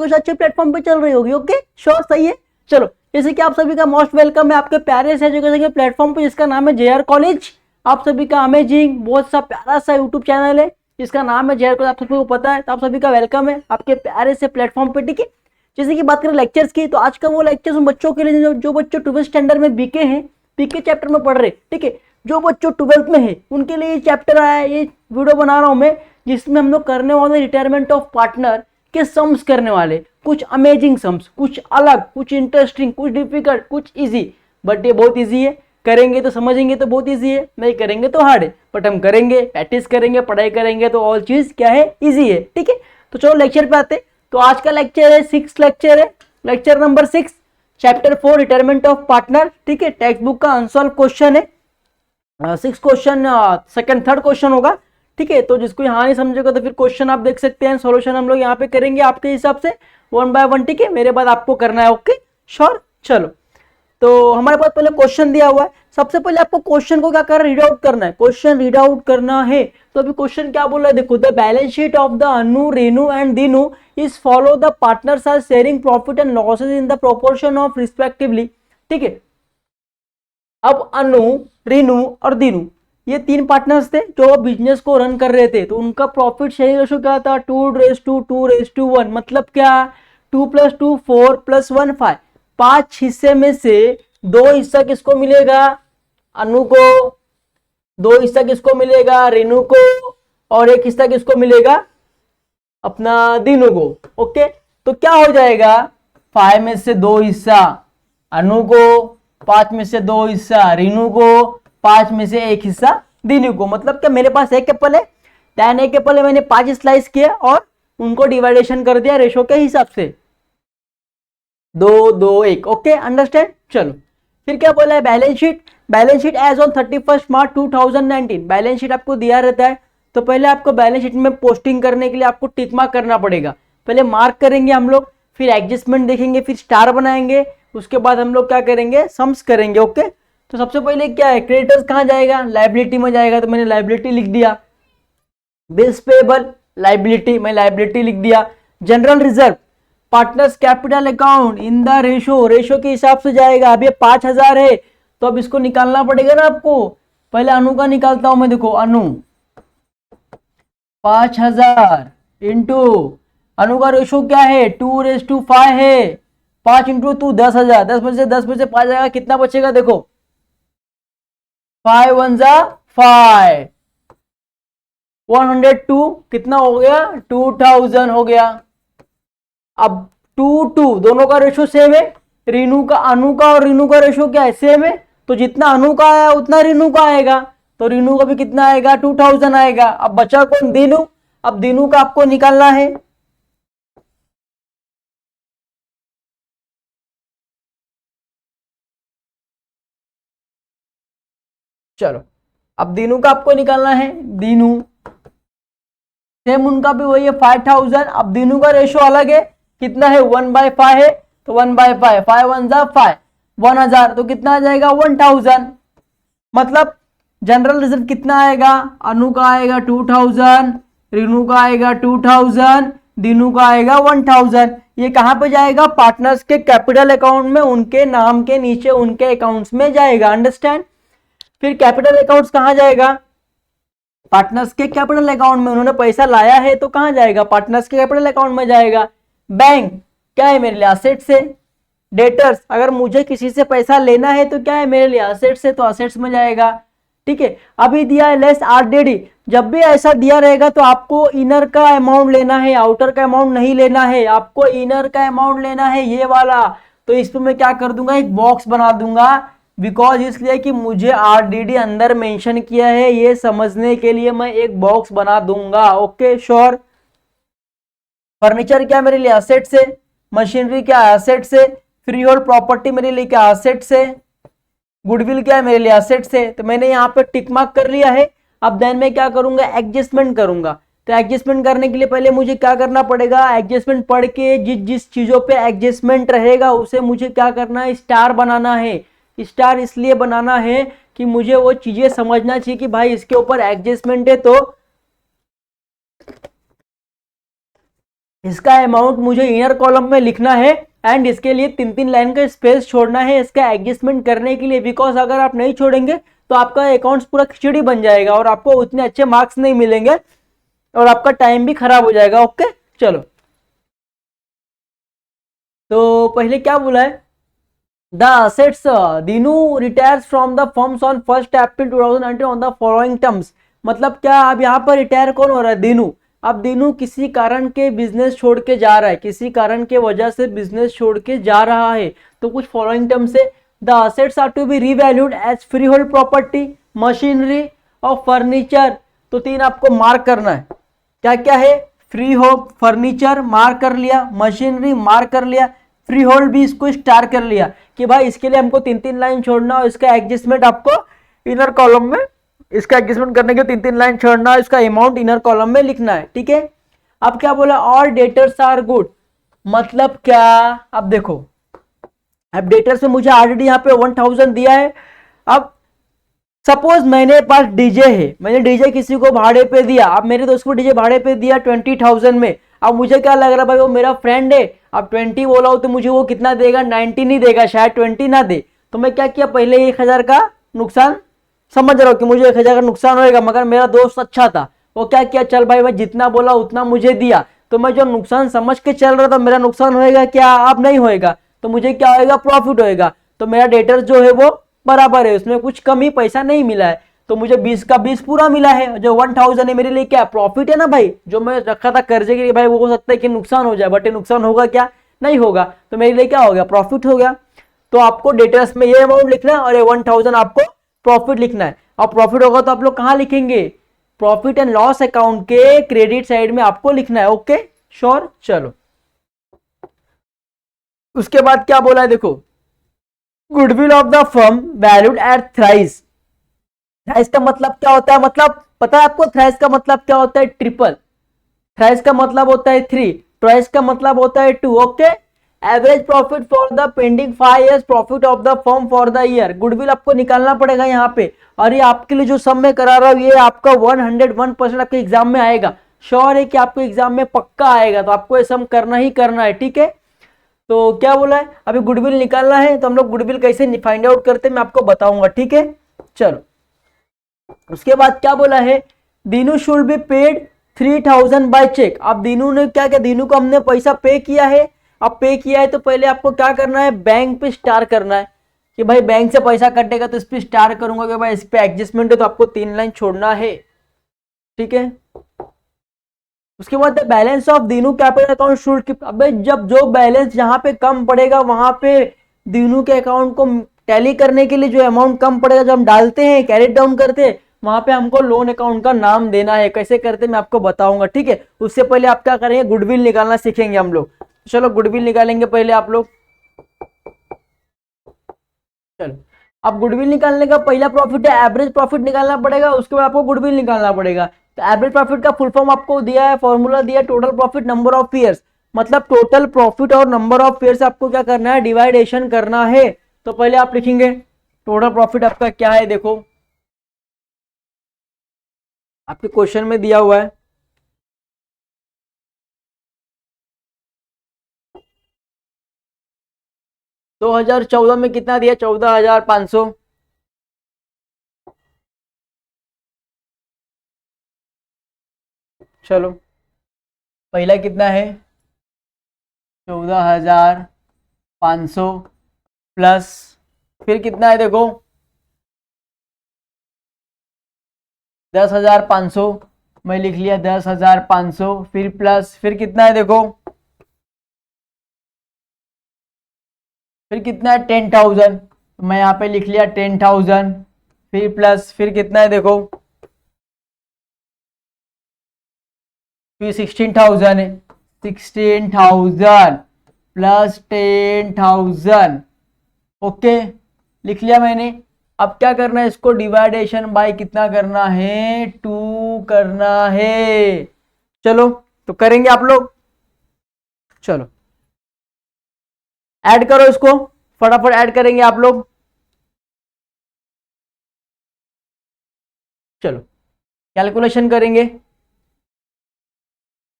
कुछ अच्छे प्लेटफॉर्म पे चल रही होगी। ओके श्योर, सही है। चलो, जैसे कि आप सभी का मोस्ट वेलकम है आपके प्यारे से एजुकेशन के प्लेटफॉर्म पे जिसका नाम है JR कॉलेज। आप सभी का अमेजिंग बहुत सा प्यारा सा यूट्यूब चैनल है जिसका नाम है JR कॉलेज, आप सभी को पता है। तो आप सभी का वेलकम है आपके प्यारे से प्लेटफॉर्म पे, ठीक है। जैसे कि बात करें लेक्चर्स की, तो आज का वो लेक्चर उन बच्चों के लिए जो बच्चे 12th स्टैंडर्ड में बीके हैं, पीके चैप्टर में पढ़ रहे, ठीक है। जो बच्चों 12th में है उनके लिए ये चैप्टर आया है, ये वीडियो बना रहा हूं मैं, जिसमें हम लोग करने वाले रिटायरमेंट ऑफ पार्टनर के सम्स करने वाले, कुछ अमेजिंग सम्स, कुछ अलग, कुछ इंटरेस्टिंग, कुछ डिफिकल्ट, कुछ इजी। बट ये बहुत इजी है, करेंगे तो समझेंगे तो बहुत इजी है, नहीं करेंगे तो हार्ड है। बट हम करेंगे, प्रैक्टिस करेंगे, पढ़ाई करेंगे तो ऑल चीज क्या है, इजी है, ठीक है। तो चलो लेक्चर पे आते। तो आज का लेक्चर है 6 लेक्चर है, lecture number 6, chapter 4 retirement of partner, ठीक है। टेक्स्ट बुक का अनसॉल्व क्वेश्चन है, 6 क्वेश्चन, सेकंड थर्ड क्वेश्चन होगा, ठीक है। तो जिसको यहाँ नहीं समझेगा तो फिर क्वेश्चन आप देख सकते हैं, सॉल्यूशन हम लोग यहाँ पे करेंगे आपके हिसाब से 1 बाय 1, ठीक है। मेरे बाद आपको करना है, ओके श्योर। चलो, तो हमारे पास पहले क्वेश्चन दिया हुआ है। सबसे पहले आपको क्वेश्चन को क्या करना है, रीड आउट करना है। क्वेश्चन रीड आउट करना है। तो अभी क्वेश्चन क्या बोल रहा है, देखो, the balance sheet of the Anu, Renu and Dinu is follow the partners are sharing profit and losses in the proportion of respectively, ठीक है। अब अनु, रेनू और दीनू ये 3 पार्टनर्स थे जो बिजनेस को रन कर रहे थे। तो उनका प्रॉफिट शेयरिंग रेशो क्या था, 2:2:1, मतलब क्या, 2 + 2 4 + 1 5। 5 हिस्से में से 2 हिस्सा किसको मिलेगा, अनु को, 2 हिस्सा किसको मिलेगा, रेनू को, और 1 हिस्सा किसको मिलेगा, अपना दीनू को। ओके, तो क्या हो जाएगा, 5 में से 2 हिस्सा अनु को, 5 में से 2 हिस्सा रीनू को, 5 में से 1 हिस्सा दीनू को। मतलब क्या, मेरे पास 1 एप्पल है, 1 एप्पल है, मैंने 5 स्लाइस किया और उनको डिवाइडेशन कर दिया रेशो के हिसाब से, 2 2 1। Okay, understand. चलो, फिर क्या बोला है, balance sheet. Balance sheet as on 31 March 2019, balance sheet आपको दिया रहता है। तो पहले आपको बैलेंस शीट में पोस्टिंग करने के लिए आपको टिक मार्क करना पड़ेगा। पहले मार्क करेंगे हम लोग, फिर एडजस्टमेंट देखेंगे, फिर स्टार बनाएंगे, उसके बाद हम लोग क्या करेंगे, सम्स करेंगे। ओके, तो सबसे पहले क्या है, क्रेडिटर्स कहाँ जाएगा, लाइबिलिटी में जाएगा। तो मैंने लाइबिलिटी लिख दिया। बिल्स पेबल, लाइबिलिटी, मैं लाइबिलिटी लिख दिया। General reserve, partners capital account in the ratio, ratio के हिसाब से जाएगा। अब ये 5000 है तो अब इसको निकालना पड़ेगा ना आपको। पहले अनु का निकालता हूं मैं, देखो अनु 5000 इंटू, अनु का रेशो क्या है, 2:5 है, 5 इंटू 2 10,000, 10 में से 5 जाएगा, कितना बचेगा, देखो 5 1 जा 5, 102 कितना हो गया, 2000 हो गया। अब 2 2 दोनों का रेशो सेम है, रीनू का, अनु का और रीनू का रेशो क्या है, सेम है। तो जितना अनु का आया उतना रीनू का आएगा, तो रीनू का भी कितना आएगा, 2000 आएगा। अब बचा कौन, दीनू। अब दीनू का आपको निकालना है। चलो, अब दीनू का आपको निकालना है। दीनू सेम, उनका भी वही है 5000। अब दीनू का रेशो अलग है, कितना है, 1/5 है। तो 1/5, 5 1 जा 5, 1000, तो कितना आ जाएगा, 1000। मतलब जनरल रिजर्व कितना आएगा, अनु का आएगा 2000, रीनू का आएगा 2000, दीनू का आएगा 1000। ये कहां पे जाएगा, पार्टनर्स के कैपिटल अकाउंट में, उनके नाम के नीचे उनके अकाउंट्स में जाएगा। अंडरस्टैंड। फिर कैपिटल अकाउंट्स कहां जाएगा, पार्टनर्स के कैपिटल अकाउंट में। उन्होंने पैसा लाया है तो कहां जाएगा, पार्टनर्स के कैपिटल अकाउंट में जाएगा। बैंक क्या है, मेरे लिए असेट्स है। डेटर्स, अगर मुझे किसी से पैसा लेना है तो क्या है, मेरे लिए असेट्स है, तो असेट्स में जाएगा, ठीक है। अभी दिया है लेस RDD, जब भी ऐसा दिया रहेगा तो आपको इनर का अमाउंट लेना है, आउटर का अमाउंट नहीं लेना है, आपको इनर का अमाउंट लेना है, ये वाला। तो इस पे मैं क्या कर दूंगा, एक बॉक्स बना दूंगा, बिकॉज इसलिए कि मुझे RDD अंदर मेंशन किया है, ये समझने के लिए मैं एक बॉक्स बना दूंगा। Okay sure. फर्नीचर क्या मेरे लिए असेट्स है, मशीनरी क्या असेट्स है, फ्री होल्ड प्रॉपर्टी मेरे लिए क्या असेट्स है, गुडविल क्या है मेरे लिए असेट्स है। तो मैंने यहाँ पे टिक मार्क कर लिया है। अब देन मैं क्या करूंगा, एडजस्टमेंट करूंगा। तो एडजस्टमेंट करने के लिए पहले मुझे क्या करना पड़ेगा, एडजस्टमेंट पढ़ के जिस जिस चीजों पे एडजस्टमेंट रहेगा उसे मुझे क्या करना है, स्टार बनाना है। स्टार इसलिए बनाना है कि मुझे वो चीजें समझना चाहिए कि भाई इसके ऊपर एडजस्टमेंट है तो इसका अमाउंट मुझे इनर कॉलम में लिखना है एंड इसके लिए 3-3 लाइन का स्पेस छोड़ना है इसका एडजस्टमेंट करने के लिए, बिकॉज अगर आप नहीं छोड़ेंगे तो आपका अकाउंट्स पूरा खिचड़ी बन जाएगा और आपको उतने अच्छे मार्क्स नहीं मिलेंगे और आपका टाइम भी खराब हो जाएगा। ओके चलो, तो पहले क्या बोला है, the assets Dinu retires from the firms on 1 April 2019 on the following terms. मतलब क्या, अब यहाँ पर रिटायर कौन हो रहा है, दीनू। अब दीनू किसी कारण के बिजनेस छोड़ के जा रहा है, किसी कारण के वजह से बिजनेस छोड़ के जा रहा है, तो कुछ फॉलोइंग टर्म्स है, the assets are to be revalued as free hold property, machinery और फर्नीचर। तो 3 आपको मार्क करना है, क्या क्या है, फ्री होल्ड, फर्नीचर मार्क कर लिया, मशीनरी मार्क कर लिया, फ्री होल्ड भी इसको स्टार कर लिया कि भाई इसके लिए हमको 3-3 लाइन छोड़ना और इसका एडजस्टमेंट आपको इनर कॉलम में, इसका एडजस्टमेंट करने के 3-3 लाइन छोड़ना, इसका अमाउंट इनर कॉलम में लिखना है। ठीक है, अब क्या बोला, ऑल डेटर्स आर गुड। मतलब क्या, अब देखो, अब डेटर्स में मुझे ऑलरेडी यहाँ पे 1000 दिया है। अब सपोज मैंने पास डीजे है, मैंने डीजे किसी को भाड़े पे दिया, अब मेरे दोस्त को डीजे भाड़े पे दिया 20,000 में। अब मुझे क्या लग रहा है भाई वो मेरा फ्रेंड है, अब 20 बोला हो तो मुझे वो कितना देगा, 19 ही देगा, शायद 20 ना दे। तो मैं क्या किया, पहले 1000 का नुकसान, समझ रहा हूँ कि मुझे 1000 का नुकसान होएगा, मगर मेरा दोस्त अच्छा था, वो क्या किया, चल भाई मैं जितना बोला उतना मुझे दिया। तो मैं जो नुकसान समझ के चल रहा था, मेरा नुकसान होएगा क्या, अब नहीं होएगा, तो मुझे क्या होएगा, प्रॉफिट होएगा। तो मेरा डेटर जो है वो बराबर है, उसमें कुछ कमी पैसा नहीं मिला है, तो मुझे 20 का 20 पूरा मिला है। जो 1000 है मेरे लिए क्या प्रॉफिट है ना भाई, जो मैं रखा था कर्जे के लिए भाई वो हो सकता है कि नुकसान हो जाए, बट ये नुकसान होगा क्या, नहीं होगा, तो मेरे लिए क्या हो गया, प्रॉफिट हो गया। तो आपको डेटर्स में ये अमाउंट लिखना है और ये 1000 आपको प्रॉफिट लिखना है। और प्रॉफिट होगा तो आप लोग कहां लिखेंगे, प्रॉफिट एंड लॉस अकाउंट के क्रेडिट साइड में आपको लिखना है। ओके श्योर, चलो उसके बाद क्या बोला है, देखो, goodwill of the firm valued at thrice. Thrice का मतलब क्या होता है, मतलब पता है आपको, थ्राइस का मतलब क्या होता है, ट्रिपल। थ्राइस का मतलब होता है 3, ट्वाइस का मतलब होता है 2। Okay, average profit for the pending 5 years profit of the firm for the year. Goodwill आपको निकालना पड़ेगा यहाँ पे, और ये आपके लिए जो सम में करा रहा हूँ ये आपका 101% आपके एग्जाम में आएगा। श्योर है कि आपको एग्जाम में पक्का आएगा, तो आपको ये सम करना ही करना है। ठीक है, तो क्या बोला है, अभी गुडविल निकालना है, तो हम लोग गुडविल कैसे फाइंड आउट करते हैं मैं आपको बताऊंगा। ठीक है, चलो उसके बाद क्या बोला है, Dinu should be paid 3000 by cheque. अब दीनू ने क्या किया, दीनू को हमने पैसा पे किया है। अब पे किया है तो पहले आपको क्या करना है, बैंक पे स्टार करना है कि भाई बैंक से पैसा कटेगा तो इस पे स्टार करूंगा कि भाई इस पे एडजस्टमेंट है, तो आपको 3 लाइन छोड़ना है। ठीक है, उसके बाद balance of Dinu capital account should keep. अबे जब जो बैलेंस जहां पे कम पड़ेगा वहां पे दीनू के अकाउंट को टैली करने के लिए जो अमाउंट कम पड़ेगा, जो हम डालते हैं कैरेट डाउन करते हैं, वहां पे हमको लोन अकाउंट का नाम देना है। कैसे करते मैं आपको बताऊंगा। ठीक है, उससे पहले आप क्या करेंगे, गुडविल निकालना सीखेंगे हम लोग। चलो गुडविल निकालेंगे पहले आप लोग। चलो, अब गुडविल निकालने का पहला प्रॉफिट है एवरेज प्रॉफिट निकालना पड़ेगा, उसके बाद आपको गुडविल निकालना पड़ेगा। तो एवरेज प्रॉफिट का फुल फॉर्म आपको दिया है, फॉर्मूला दिया, total profit number of years. मतलब टोटल प्रॉफिट और नंबर ऑफ ईयर्स आपको क्या करना है, डिवाइडेशन करना है। तो पहले आप लिखेंगे टोटल प्रॉफिट आपका क्या है, देखो आपके क्वेश्चन में दिया हुआ है। दो 2014 में कितना दिया, 14,500। चलो पहला कितना है, 14,500 प्लस, फिर कितना है देखो 10,500, मैं लिख लिया 10,500, फिर प्लस, फिर कितना है देखो, फिर कितना है 10,000, तो मैं यहाँ पे लिख लिया 10,000, फिर प्लस, फिर कितना है देखो, फिर 16,000 है, 16,000 प्लस 10,000। ओके, लिख लिया मैंने। अब क्या करना है, इसको डिवाइडेशन बाय कितना करना है, 2 करना है। चलो तो करेंगे आप लोग, चलो ऐड करो इसको, फटाफट ऐड करेंगे आप लोग। चलो कैलकुलेशन करेंगे,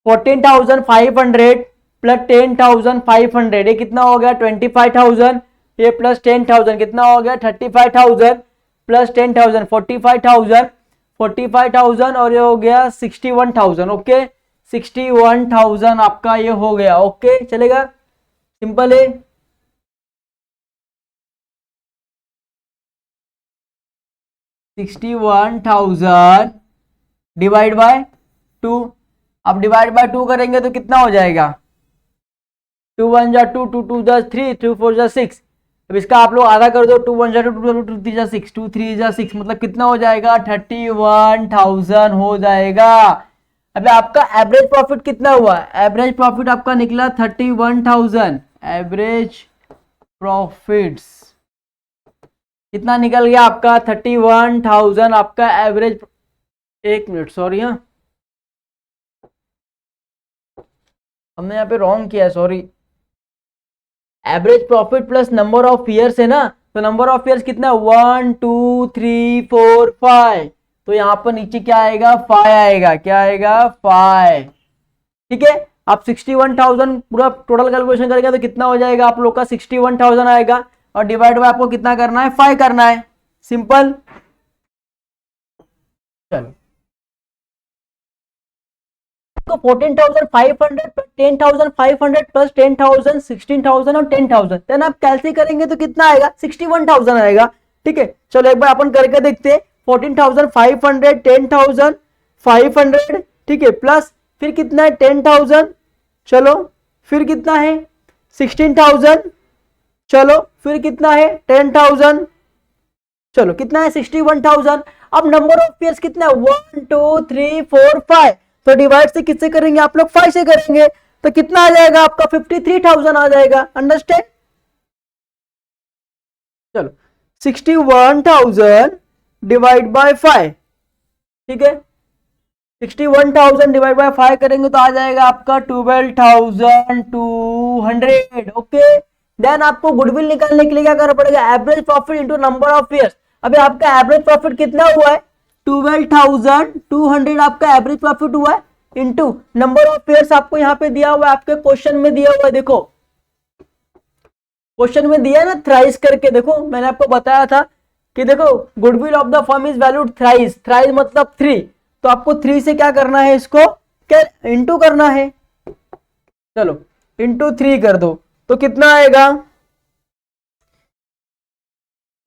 14,500 प्लस 10,500, ये कितना हो गया 25,000, ये प्लस 10,000 कितना हो गया 35,000, प्लस 10,000 45,000 और ये हो गया 61,000। ओके 61,000 आपका ये हो गया। ओके चलेगा, सिंपल है। 61,000 डिवाइड बाय 2, अब डिवाइड बाय 2 करेंगे तो कितना हो जाएगा, 2 1 जा 2, 2 2 जा 3, 2 4 जा 6। अब इसका आप लोग आधा कर दो, 2 1 जा 2, 2 2 3 जा 6, 2 3 जा 6, मतलब कितना हो जाएगा 31,000 हो जाएगा। अब आपका एवरेज प्रॉफिट कितना हुआ, एवरेज प्रॉफिट आपका निकला 31,000, एवरेज प्रॉफिट्स कितना निकल गया आपका 31,000 आपका एवरेज। एक मिनट सॉरी, हाँ हमने यहाँ पे रॉन्ग किया है, sorry. Average profit plus number of years है ना, तो नंबर ऑफ ईयर्स कितना 1 2 3 4 5, तो यहाँ पर नीचे क्या आएगा 5 आएगा, क्या आएगा 5। ठीक है, आप 61,000 पूरा टोटल कैलकुलेशन करेंगे तो कितना हो जाएगा आप लोग का 61,000 आएगा, और डिवाइड बाय आपको कितना करना है 5 करना है, सिंपल। चलो तो 14,500 प्लस 10,500 प्लस 10,000 16,000 और 10,000, देन आप कैलकुलेट करेंगे तो कितना आएगा 61,000 आएगा। ठीक है, चलो एक बार अपन करके देखते हैं। 14,500 10,500, ठीक है, प्लस फिर कितना है 10,000, चलो फिर कितना है 16,000, चलो फिर कितना है 10,000, चलो कितना है 61,000। अब नंबर ऑफ पेयर्स कितना है 1 2 3 4 5, तो डिवाइड से किससे करेंगे आप लोग 5 से करेंगे, तो कितना आ जाएगा आपका 53,000 आ जाएगा, अंडरस्टैंड। चलो 61,000 डिवाइड बाय 5, ठीक है, 61,000 डिवाइड बाय 5 करेंगे तो आ जाएगा आपका 12,200। ओके, देन आपको गुडविल निकालने के लिए क्या करना पड़ेगा, average profit into number of years. अभी आपका एवरेज प्रॉफिट कितना हुआ है 12,200 आपका एवरेज प्रॉफिट हुआ है, इंटू नंबर ऑफ ईयर्स आपको यहाँ पे दिया हुआ है, आपके क्वेश्चन में दिया हुआ है, देखो क्वेश्चन में दिया है ना थ्राइस करके, देखो मैंने आपको बताया था कि देखो goodwill of the firm is valued thrice, thrice मतलब 3, तो आपको 3 से क्या करना है, इसको क्या इंटू करना है, चलो इंटू 3 कर दो तो कितना आएगा,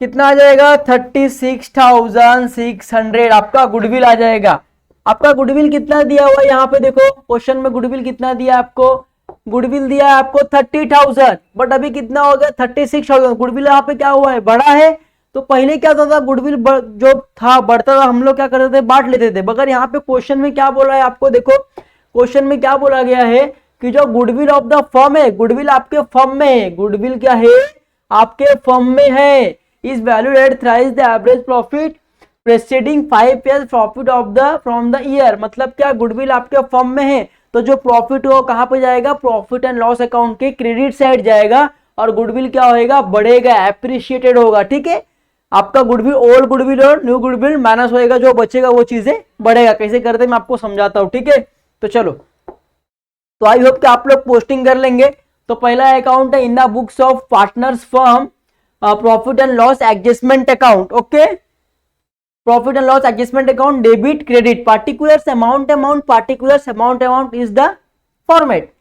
कितना आ जाएगा 36,600 आपका गुडविल आ जाएगा। आपका गुडविल कितना दिया हुआ है यहाँ पे देखो क्वेश्चन में, गुडविल कितना दिया आपको, गुडविल दिया है आपको 30,000, बट अभी कितना हो गया 36,000। गुडविल यहाँ पे क्या हुआ है बढ़ा है, तो पहले क्या होता था गुडविल जो था बढ़ता था, हम लोग क्या करते थे बांट लेते थे, मगर यहाँ पे क्वेश्चन में क्या बोला है आपको, देखो क्वेश्चन में क्या बोला गया है कि जो गुडविल ऑफ द फर्म है, गुडविल आपके फर्म में है, गुडविल क्या है आपके फर्म में है, is valued at thrice the average profit presiding 5 years profit of the from the year. मतलब क्या गुडविल आपके फर्म में है तो जो प्रॉफिट हो कहां पे जाएगा, प्रॉफिट एंड लॉस अकाउंट के क्रेडिट साइड जाएगा, और गुडविल क्या होएगा बढ़ेगा, एप्रिशिएटेड होगा। ठीक है, आपका गुडविल ओल्ड गुडविल और न्यू गुडविल माइनस होएगा, जो बचेगा वो चीजें बढ़ेगा। कैसे करते मैं आपको समझाता हूं, ठीक है। तो चलो, तो आई होप कि आप लोग पोस्टिंग कर लेंगे। तो पहला अकाउंट है in the books of partners firm profit and loss adjustment account. Okay, profit and loss adjustment account debit credit particulars amount particulars amount is the format.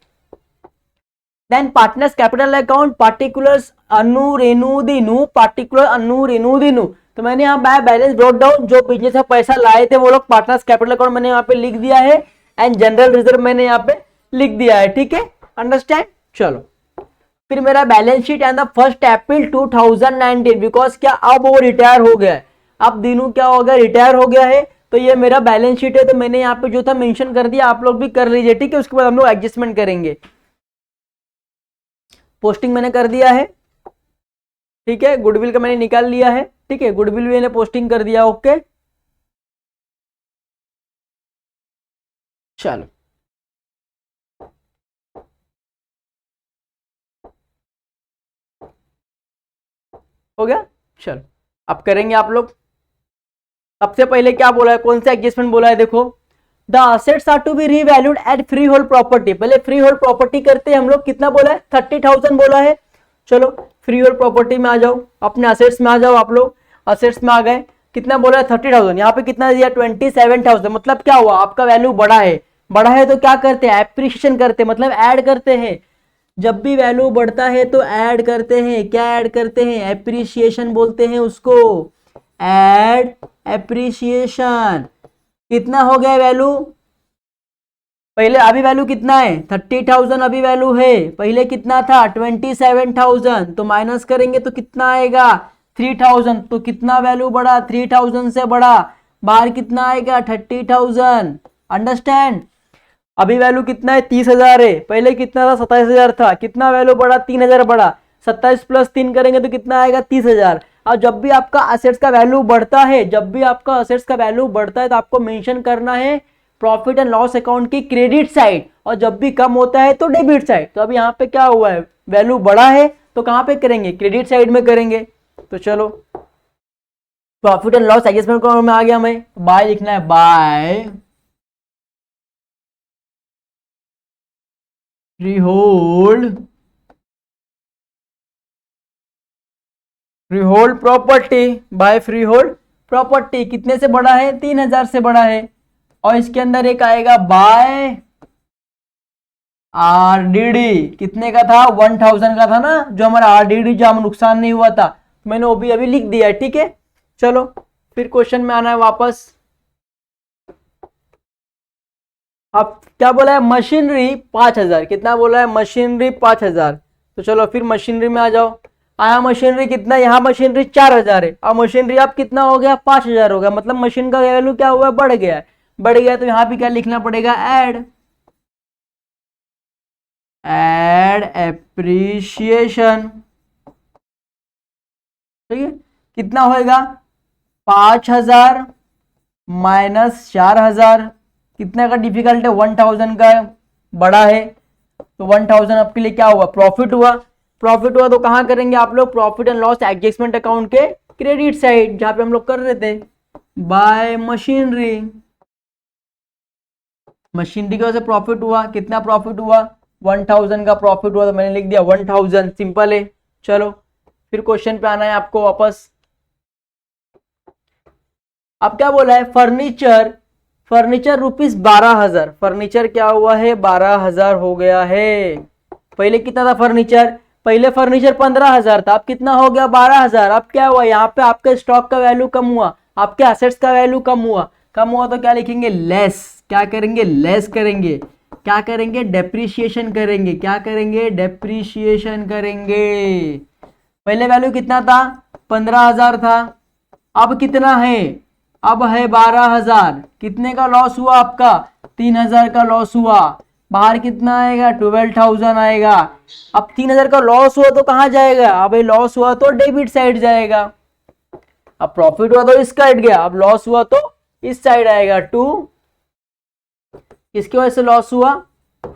Then partners capital account particulars Anu Renu Dinu particular Anu Renu Dinu. तो मैंने यहाँ balance brought down, जो business में पैसा लाए थे वो लोग पार्टनर्स कैपिटल अकाउंट मैंने यहाँ पे लिख दिया है, एंड जनरल रिजर्व मैंने यहाँ पे लिख दिया है। ठीक है, अंडरस्टैंड। चलो फिर मेरा balance sheet and the 1 April 2019, because क्या अब वो रिटायर हो गया है, अब दिनू क्या हो गया रिटायर हो गया है, तो ये मेरा बैलेंस शीट है। तो मैंने यहाँ पे जो था मेंशन कर दिया, आप लोग भी कर लीजिए। ठीक है, उसके बाद हम लोग एडजस्टमेंट करेंगे। पोस्टिंग मैंने कर दिया है, ठीक है, गुडविल का मैंने निकाल लिया है। ठीक है, गुडविल भी मैंने पोस्टिंग कर दिया। ओके, चलो हो गया। चलो अब करेंगे आप लोग। सबसे पहले क्या बोला है, कौन सा एडजस्टमेंट बोला है, देखो the assets are to be revalued at free hold property. पहले फ्री होल्ड प्रॉपर्टी करते हैं हम लोग, कितना बोला है 30,000 बोला है। चलो फ्री होल्ड प्रॉपर्टी में आ जाओ, अपने असेट्स में आ जाओ, आप लोग असेट्स में आ गए, कितना बोला है 30,000, यहाँ पे कितना दिया 27,000। मतलब क्या हुआ, आपका वैल्यू बढ़ा है, बढ़ा है तो क्या करते हैं एप्रिसिएशन करते हैं, मतलब ऐड करते हैं। जब भी वैल्यू बढ़ता है तो ऐड करते हैं, क्या ऐड करते हैं एप्रिसिएशन बोलते हैं उसको, ऐड एप्रिसिएशन। कितना हो गया वैल्यू, पहले अभी वैल्यू कितना है 30,000 अभी वैल्यू है, पहले कितना था 27,000, तो माइनस करेंगे तो कितना आएगा 3,000, तो कितना वैल्यू बढ़ा 3,000 से बढ़ा, बाहर कितना आएगा 30,000। अंडरस्टैंड, अभी वैल्यू कितना है 30,000 है, पहले कितना था 27,000 था, कितना वैल्यू बढ़ा 3,000 बढ़ा, 27 प्लस 3 करेंगे तो कितना आएगा 30,000। और जब भी आपका असेट्स का वैल्यू बढ़ता है, जब भी आपका असेट्स का वैल्यू बढ़ता है तो आपको मेंशन करना है प्रॉफिट एंड लॉस अकाउंट की क्रेडिट साइड, और जब भी कम होता है तो डेबिट साइड। तो अभी यहाँ पे क्या हुआ है वैल्यू बढ़ा है तो कहाँ पे करेंगे क्रेडिट साइड में करेंगे। तो चलो प्रॉफिट एंड लॉस एडजस्टमेंट में आ गया, मैं बाय लिखना है, by freehold, freehold property, by freehold property कितने से बड़ा है 3,000 से बड़ा है। और इसके अंदर एक आएगा बाय आरडीडी, कितने का था 1,000 का था ना, जो हमारा आरडीडी जो हम नुकसान नहीं हुआ था, मैंने वो भी अभी लिख दिया है। ठीक है, चलो फिर क्वेश्चन में आना है वापस। अब क्या बोला है मशीनरी 5,000, कितना बोला है मशीनरी 5,000। तो चलो फिर मशीनरी में आ जाओ, आया मशीनरी कितना, यहाँ मशीनरी 4,000 है, अब मशीनरी अब कितना हो गया 5,000 हो गया, मतलब मशीन का वैल्यू क्या हुआ बढ़ गया है, बढ़ गया। तो यहाँ पे क्या लिखना पड़ेगा ऐड, एड एप्रिसिएशन। ठीक है, कितना होएगा 5,000 माइनस 4,000, कितना का डिफिकल्ट है 1,000 का बड़ा है, तो 1,000 आपके लिए क्या हुआ प्रॉफिट हुआ। प्रॉफिट हुआ तो कहां करेंगे आप लोग profit and loss adjustment account के क्रेडिट साइड, जहां पे हम लोग कर रहे थे बाय मशीनरी। मशीनरी की वजह से प्रॉफिट हुआ, कितना प्रॉफिट हुआ 1,000 का प्रॉफिट हुआ, तो मैंने लिख दिया 1,000, सिंपल है। चलो फिर क्वेश्चन पे आना है आपको वापस। अब क्या बोला है फर्नीचर, फर्नीचर रुपीस 12,000, फर्नीचर क्या हुआ है 12,000 हो गया है। पहले कितना था फर्नीचर, पहले फर्नीचर 15,000 था, अब कितना हो गया 12,000। अब क्या हुआ यहाँ पे आपके स्टॉक का वैल्यू कम हुआ, आपके असेट्स का वैल्यू कम हुआ, कम हुआ तो क्या लिखेंगे लेस, क्या करेंगे लेस करेंगे, क्या करेंगे डेप्रिसिएशन करेंगे, क्या करेंगे डेप्रिसिएशन करेंगे। पहले वैल्यू कितना था 15,000 था, अब कितना है अब है 12,000, कितने का लॉस हुआ आपका 3,000 का लॉस हुआ, बाहर कितना आएगा 12,000 आएगा। अब 3,000 का लॉस हुआ तो कहां जाएगा, अब लॉस हुआ तो डेबिट साइड जाएगा, अब प्रॉफिट हुआ तो इस साइड गया, अब लॉस हुआ तो इस साइड आएगा टू। किसकी वजह से लॉस हुआ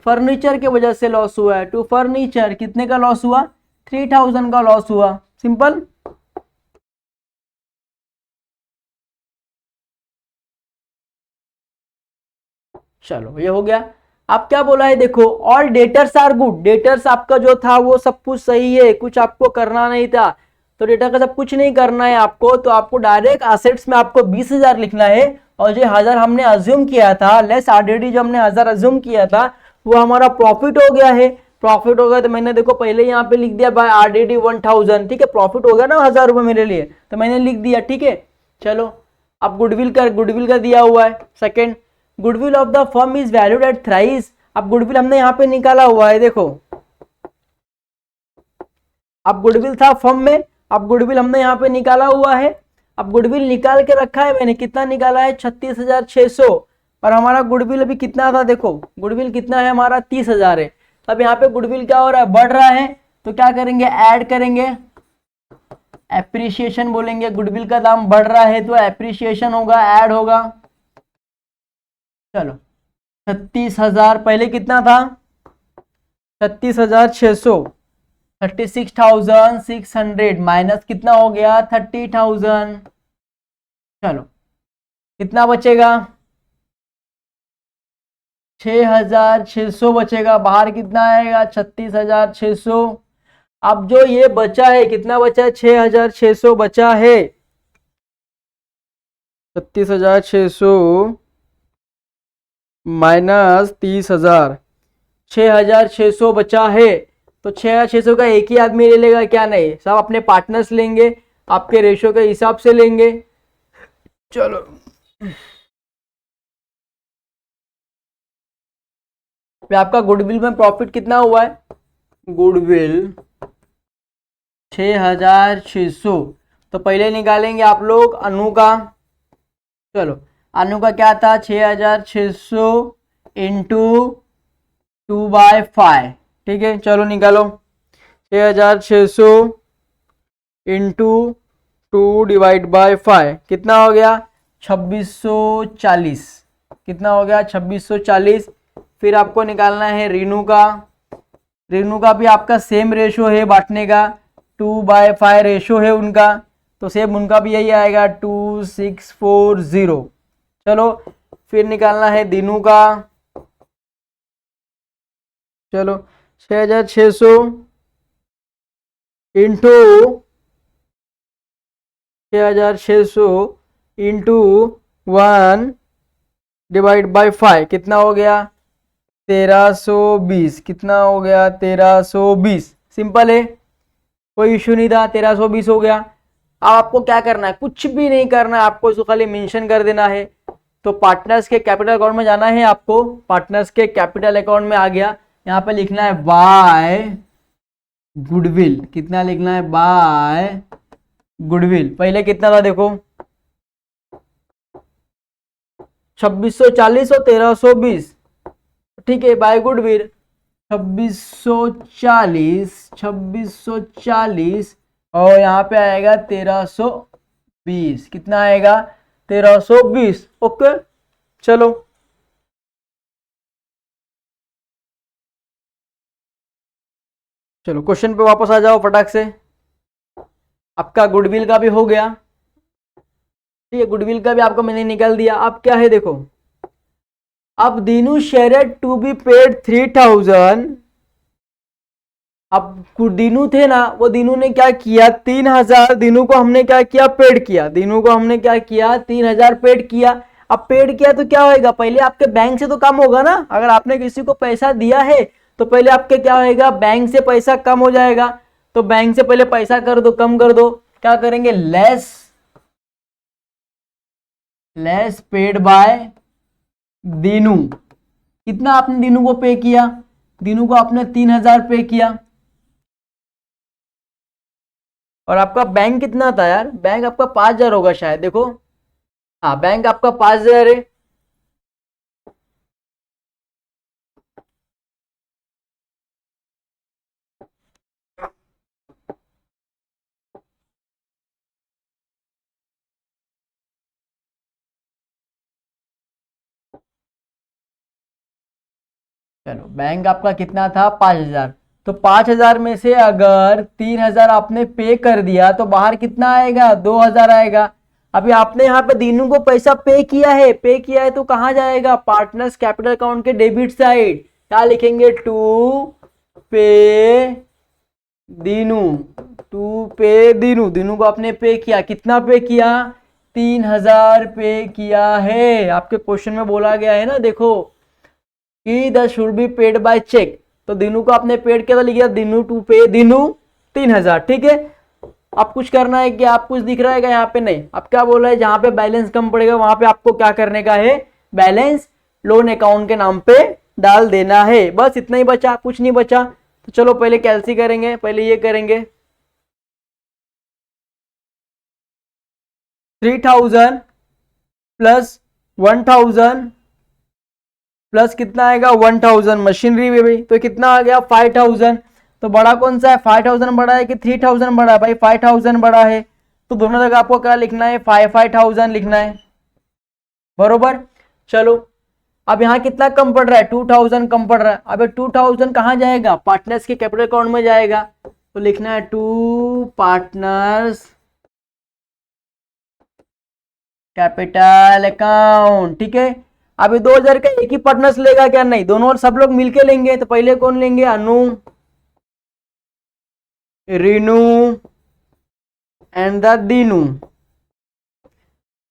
फर्नीचर की वजह से लॉस हुआ है, टू फर्नीचर कितने का लॉस हुआ 3,000 का लॉस हुआ, सिंपल। चलो ये हो गया। अब क्या बोला है देखो all debtors are good, debtors आपका जो था वो सब कुछ सही है, कुछ आपको करना नहीं था, तो डेटा का सब कुछ नहीं करना है आपको, तो आपको डायरेक्ट असेट्स में आपको 20,000 लिखना है, और जो 1,000 हमने अज्यूम किया था लेस आरडीडी जो हमने 1,000 अज्यूम किया था वो हमारा प्रॉफिट हो गया है। प्रॉफिट हो गया तो मैंने देखो पहले यहाँ पे लिख दिया बाय आरडीडी 1,000, ठीक है प्रॉफिट हो गया ना 1,000 रुपए मेरे लिए, तो मैंने लिख दिया। ठीक है चलो अब गुडविल का दिया हुआ है second, goodwill of the firm is valued at thrice. अब गुडविल हमने यहाँ पे निकाला हुआ है देखो, अब गुडविल था फर्म में, अब गुडविल हमने यहाँ पे निकाला हुआ है, अब गुडविल निकाल के रखा है मैंने, कितना निकाला है 36,600, और हमारा गुडविल अभी कितना था देखो गुडविल कितना है हमारा 30,000 है। अब यहाँ पे गुडविल क्या हो रहा है बढ़ रहा है, तो क्या करेंगे ऐड करेंगे एप्रिसिएशन बोलेंगे, गुडविल का दाम बढ़ रहा है तो एप्रिसिएशन होगा ऐड होगा। चलो 36,000 पहले कितना था 36,600, 36,600 माइनस कितना हो गया 30,000। चलो कितना बचेगा 6,600 बचेगा, बाहर कितना आएगा 36,600। अब जो ये बचा है, कितना बचा है 6,600 बचा है, 36,600 माइनस 30,000, 6,600 बचा है। तो 6,600 का एक ही आदमी ले लेगा क्या? नहीं, सब अपने पार्टनर्स लेंगे, आपके रेशो के हिसाब से लेंगे। चलो आपका गुडविल में प्रॉफिट कितना हुआ है? गुडविल 6,600। तो पहले निकालेंगे आप लोग अनु का। चलो अनु का क्या था? 6,600 इंटू 2/5। ठीक है, चलो निकालो। 6,600 इंटू 2/5 कितना हो गया? 2640। कितना हो गया? 2640। फिर आपको निकालना है रीनू का। रीनू का भी आपका सेम रेशो है बांटने का, 2/5 रेशो है उनका, तो सेम उनका भी यही आएगा 2640। चलो फिर निकालना है दीनू का। चलो 6,600 इंटू 6,600 इंटू 1/5 कितना हो गया? 1320। कितना हो गया? 1320। सिंपल है, कोई इश्यू नहीं था, 1320 हो गया। अब आपको क्या करना है? कुछ भी नहीं करना है आपको, इसको खाली मेंशन कर देना है। तो पार्टनर्स के कैपिटल अकाउंट में जाना है आपको। पार्टनर्स के कैपिटल अकाउंट में आ गया, यहाँ पे लिखना है बाय गुडविल। कितना लिखना है? By goodwill. पहले कितना था देखो, 2640 और 1320। ठीक है, बाय गुडविल 2640 और यहाँ पे आएगा 1320। कितना आएगा? 1320। ओके चलो चलो क्वेश्चन पे वापस आ जाओ फटाक से। आपका गुडविल का भी हो गया, ठीक है, गुडविल का भी आपको मैंने निकाल दिया। अब क्या है देखो, अब Dinu shared to be paid 3,000। अब दीनू थे ना, वो दीनू ने क्या किया? 3,000 दीनू को हमने क्या किया? पेड किया। दीनू को हमने क्या किया? 3,000 पेड किया। अब पेड किया तो क्या होएगा? पहले आपके बैंक से तो कम होगा ना। अगर आपने किसी को पैसा दिया है तो पहले आपके क्या होएगा? बैंक से पैसा कम हो जाएगा। तो बैंक से पहले पैसा कर दो, कम कर दो। क्या करेंगे? Less paid by Dinu. कितना आपने दीनू को पे किया? दीनू को आपने 3,000 पे किया। और आपका बैंक कितना था यार? बैंक आपका 5,000 होगा शायद, देखो। हाँ, बैंक आपका 5,000 है। चलो बैंक आपका कितना था? 5,000। तो 5,000 में से अगर 3,000 आपने पे कर दिया तो बाहर कितना आएगा? 2,000 आएगा। अभी आपने यहाँ पे दीनू को पैसा पे किया है, तो कहाँ जाएगा? पार्टनर्स कैपिटल अकाउंट के डेबिट साइड। क्या लिखेंगे? टू पे दीनू। टू पे दीनू। दीनू को आपने पे किया, कितना पे किया? 3,000 पे किया है। आपके क्वेश्चन में बोला गया है ना, देखो कि the should be paid by cheque. तो दीनू को आपने पेड किया तो लिख दिया दीनू टू पे दीनू 3,000। ठीक है, अब कुछ करना है कि आप कुछ दिख रहा है यहाँ पे? नहीं। अब क्या बोल रहा है? जहां पे बैलेंस कम पड़ेगा वहां पे आपको क्या करने का है? बैलेंस लोन अकाउंट के नाम पे डाल देना है। बस इतना ही बचा, कुछ नहीं बचा। तो चलो पहले कैलसी करेंगे, पहले ये करेंगे। 3,000 प्लस 1,000 प्लस कितना आएगा? 1,000 मशीनरी में भी, तो कितना आ गया? 5,000। तो बड़ा कौन सा है? 5,000 बड़ा है कि 3,000 बड़ा है? भाई 5,000 बड़ा है। तो दोनों जगह आपको क्या लिखना है? 5,000 लिखना है, बरोबर। चलो अब यहाँ कितना कम पड़ रहा है? 2,000 कम पड़ रहा है। अब 2,000 कहाँ जाएगा? पार्टनर्स के कैपिटल अकाउंट में जाएगा। तो लिखना है टू पार्टनर्स कैपिटल अकाउंट। ठीक है, अब ये 2000 का एक ही पार्टनर्स लेगा क्या? नहीं, दोनों सब लोग मिलके लेंगे। तो पहले कौन लेंगे? अनु, रीनू एंड द दीनू।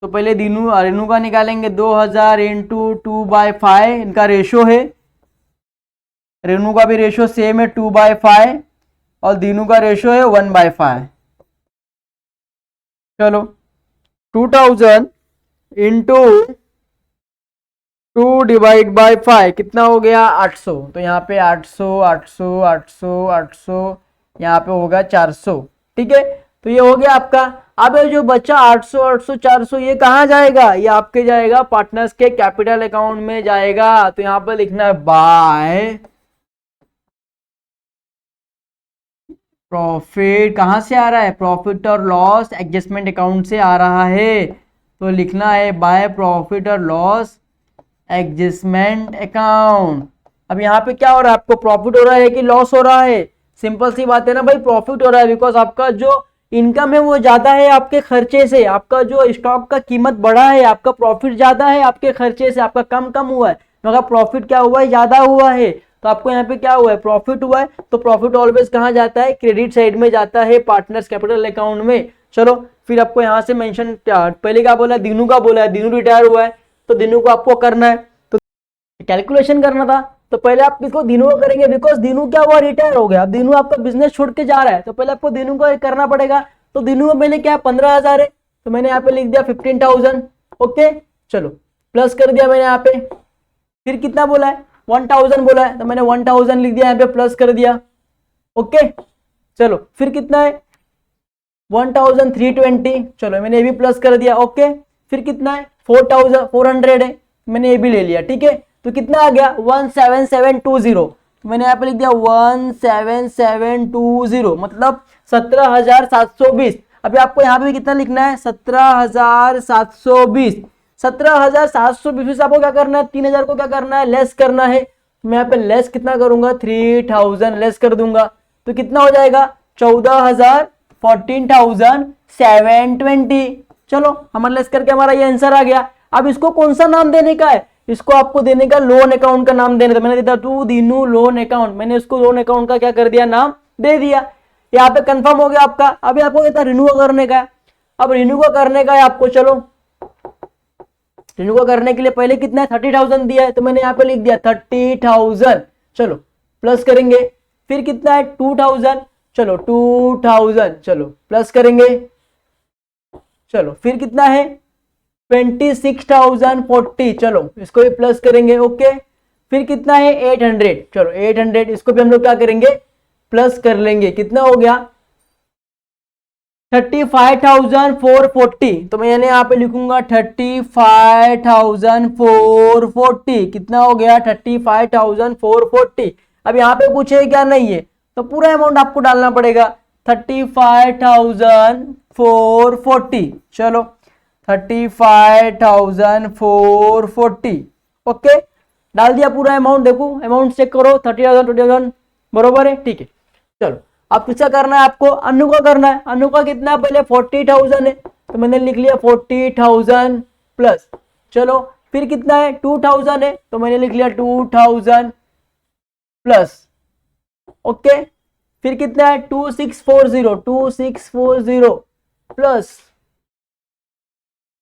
तो पहले दीनू रीनू का निकालेंगे। 2000 इंटू 2/5 इनका रेशो है। रीनू का भी रेशो सेम है 2/5 और दीनू का रेशो है 1/5। चलो 2000 इंटू 2/5 कितना हो गया? 800। तो यहाँ पे 800 800 800 800 यहाँ पे होगा 400। ठीक है, तो ये हो गया आपका। अब ये जो बच्चा 800 800 400 ये कहाँ जाएगा? ये आपके जाएगा पार्टनर्स के कैपिटल अकाउंट में जाएगा। तो यहाँ पे लिखना है बाय प्रॉफिट। कहाँ से आ रहा है? प्रॉफिट और लॉस एडजस्टमेंट अकाउंट से आ रहा है। तो लिखना है बाय प्रॉफिट और लॉस एडजस्टमेंट अकाउंट। अब यहाँ पे क्या हो रहा है? आपको प्रॉफिट हो रहा है कि लॉस हो रहा है? सिंपल सी बात है ना भाई, प्रॉफिट हो रहा है बिकॉज आपका जो इनकम है वो ज्यादा है आपके खर्चे से। आपका जो स्टॉक का कीमत बढ़ा है, आपका प्रॉफिट ज्यादा है आपके खर्चे से। आपका कम हुआ है मगर प्रॉफिट क्या हुआ है? ज्यादा हुआ है। तो आपको यहाँ पे क्या हुआ है? प्रॉफिट हुआ है। तो प्रॉफिट ऑलवेज कहाँ जाता है? क्रेडिट साइड में जाता है, पार्टनर्स कैपिटल अकाउंट में। चलो फिर आपको यहाँ से मेंशन, पहले क्या बोला? दीनू का बोला है, दीनू रिटायर हुआ है तो दीनू को आपको करना है, तो कैलकुलेशन करना था। तो पहले आप इसको दीनू को करेंगे बिकॉज दीनू क्या हुआ? रिटायर हो गया। अब दीनू आपका बिजनेस छोड़ के जा रहा है तो पहले आपको दीनू को करना पड़ेगा। तो दीनू में पहले क्या 15,000 है तो मैंने यहाँ पे लिख दिया 15,000। ओके, चलो प्लस कर दिया मैंने यहाँ पे। फिर कितना बोला है? 1000 बोला है तो मैंने 1000 लिख दिया यहाँ पे, प्लस कर दिया। ओके, चलो फिर कितना है? 1320। चलो मैंने ये भी प्लस कर दिया। ओके, फिर कितना है? 400 है, मैंने ये भी ले लिया। ठीक है, तो कितना आ गया? 17720। तो मैंने यहाँ पे लिख दिया 17720 मतलब 17,720। अभी आपको यहाँ पे कितना लिखना है? 17,720। 17,720 से आपको क्या करना है? 3000 को क्या करना है? लेस करना है। मैं यहाँ पे लेस कितना करूंगा? 3000 लेस कर दूंगा तो कितना हो जाएगा? 14,720। चलो हमारा लेस करके हमारा ये आंसर आ गया। अब इसको कौन सा नाम देने का है? इसको आपको देने का लोन अकाउंट का नाम देने। तो मैंने दिया टू दीनू लोन अकाउंट। मैंने इसको लोन अकाउंट का क्या कर दिया? नाम दे दिया। यहाँ पे कंफर्म हो गया आपका। अभी आपको कहता है रिन्यू करने का है। अब रिन्यू को करने का है आपको। चलो रिन्यू को करने के लिए पहले कितना है? 30,000 दिया है तो मैंने यहाँ पे लिख दिया 30,000। चलो प्लस करेंगे। फिर कितना है? 2000। चलो 2000। चलो प्लस करेंगे। चलो फिर कितना है? 26,040। चलो इसको भी प्लस करेंगे। ओके, फिर कितना है? 800। चलो 800 इसको भी हम लोग क्या करेंगे? प्लस कर लेंगे। कितना हो गया? 35,440। तो मैं यहाँ पे लिखूंगा 35,440। कितना हो गया? 35,440। अब यहाँ पे कुछ है क्या? नहीं है तो पूरा अमाउंट आपको डालना पड़ेगा 35,440। चलो 35,440। ओके, डाल दिया पूरा अमाउंट। देखो अमाउंट चेक करो, 30,000 20,000 बरोबर है। ठीक है, चलो अब किसका करना है आपको? अनु का करना है। अनु का कितना है? पहले 40,000 है तो मैंने लिख लिया 40,000 प्लस। चलो फिर कितना है? 2,000 है तो मैंने लिख लिया 2,000 प्लस। ओके, फिर कितना है? 2640 प्लस।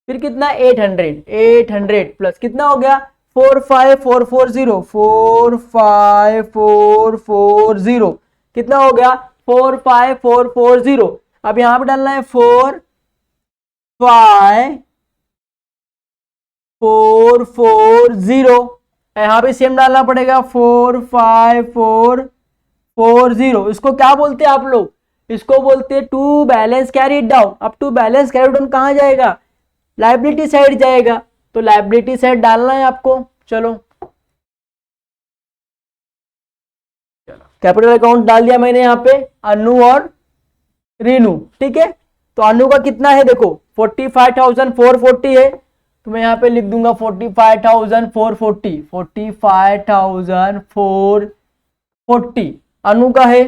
फिर कितना? 800 प्लस। कितना हो गया? 45440। कितना हो गया? 45440। अब यहां पे डालना है 45440। यहां पे सेम डालना पड़ेगा 45440। इसको क्या बोलते हैं आप लोग? इसको बोलते हैं टू बैलेंस कैरी डाउन। अब टू बैलेंस कैरी डाउन कहां जाएगा? लाइबिलिटी साइड जाएगा। तो लाइबिलिटी साइड डालना है आपको। चलो कैपिटल अकाउंट डाल दिया मैंने यहाँ पे, अनु और रीनू। ठीक है, तो अनु का कितना है? देखो 45,440 है तो मैं यहाँ पे लिख दूंगा 45,440। 45,440 अनु का है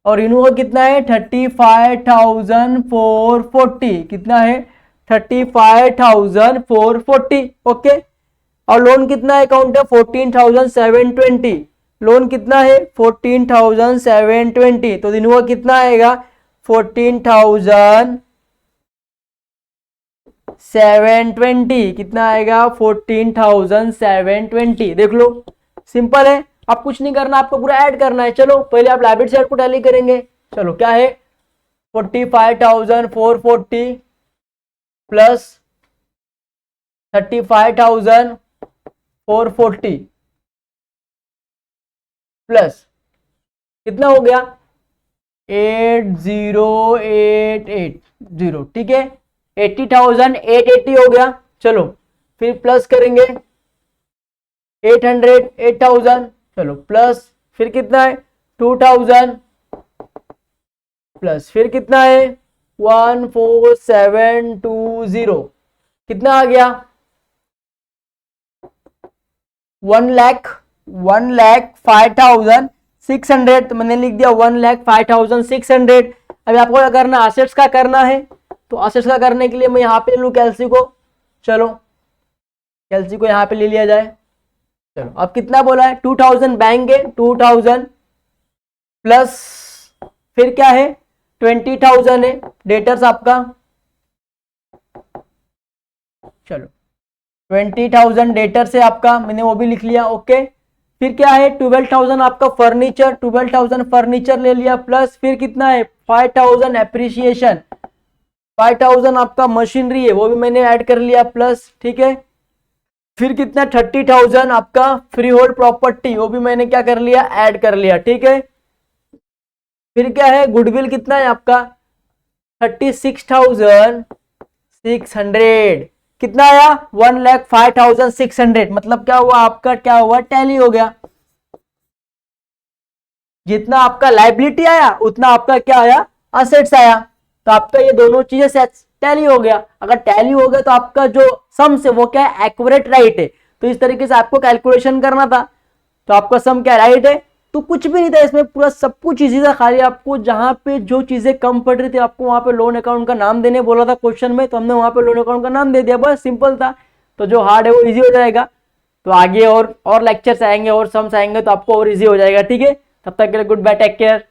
और रीनू का कितना है? 35,440। कितना है? 35,440, ओके। और लोन कितना है अकाउंट है 14,720, लोन कितना है 14,720, तो दिन हुआ कितना आएगा 14,720, कितना आएगा 14,720, देख लो सिंपल है। अब कुछ नहीं करना, आपको पूरा ऐड करना है। चलो पहले आप लाइबिलिटी साइड को टैली करेंगे। चलो क्या है 45,440 प्लस 35,440 प्लस कितना हो गया 80,880, ठीक है 80,880 हो गया। चलो फिर प्लस करेंगे 800 8,000, चलो प्लस फिर कितना है 2,000 प्लस फिर कितना है 14,720, कितना आ गया 1,05,600, तो मैंने लिख दिया 1,05,600। अभी आपको क्या करना है असेट्स का करना है, तो असेट्स का करने के लिए मैं यहाँ पे ले लूँ कैलसी को। चलो कैलसी को यहाँ पे ले लिया जाए। चलो अब कितना बोला है 2,000 बैंक है 2,000 प्लस फिर क्या है 20,000 है डेटर्स आपका। चलो 20,000 डेटर्स है आपका, मैंने वो भी लिख लिया, ओके। फिर क्या है 12,000 आपका फर्नीचर, 12,000 फर्नीचर ले लिया, प्लस फिर कितना है 5,000 एप्रिसिएशन, 5,000 आपका मशीनरी है वो भी मैंने ऐड कर लिया प्लस, ठीक है। फिर कितना 30,000 आपका फ्री होल्ड प्रॉपर्टी, वो भी मैंने क्या कर लिया ऐड कर लिया, ठीक है। फिर क्या है गुडविल कितना है आपका 36,600, कितना आया 1,05,600, मतलब क्या हुआ आपका क्या हुआ टैली हो गया। जितना आपका लाइबिलिटी आया उतना आपका क्या आया असेट्स आया, तो आपका ये दोनों चीजें टैली हो गया। अगर टैली हो गया तो आपका जो सम्स है वो क्या है एक्यूरेट राइट है। तो इस तरीके से आपको कैलकुलेशन करना था, तो आपका सम क्या राइट है। तो कुछ भी नहीं था इसमें, पूरा सब कुछ इजी था, खाली आपको जहां पे जो चीजें कम पड़ रही थी आपको वहां पे लोन अकाउंट का नाम देने बोला था क्वेश्चन में, तो हमने वहां पे लोन अकाउंट का नाम दे दिया, बस सिंपल था। तो जो हार्ड है वो इजी हो जाएगा। तो आगे और लेक्चर्स आएंगे और सम्स आएंगे तो आपको और इजी हो जाएगा, ठीक है। तब तक के लिए गुड बाय, टेक केयर।